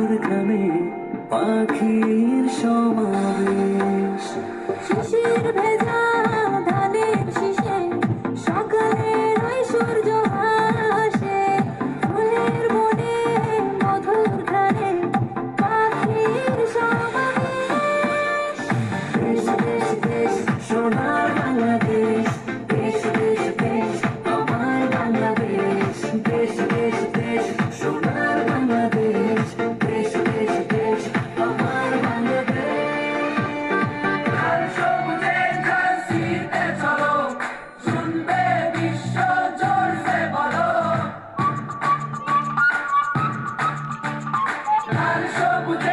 গ্রামে পাখির সমাবেশ, শিশির ভেজা ধানের শীষে সকালের ওই সূর্য হাসে, ফুলের বনে মধুর ঘ্রাণে পাখির সমাবেশ। দেশ দেশ দেশ সোনার বাংলাদেশ, দেশ দেশ দেশ আমার বাংলাদেশ, দেশ দেশ দেশ সোনার বাংলাদেশ, দেশ দেশ দেশ আমার বাংলাদেশ। লাল সবুজের ঘাসিতে চলো, শুনবে বিশ্ব জোরসে বলো। লাল সবুজের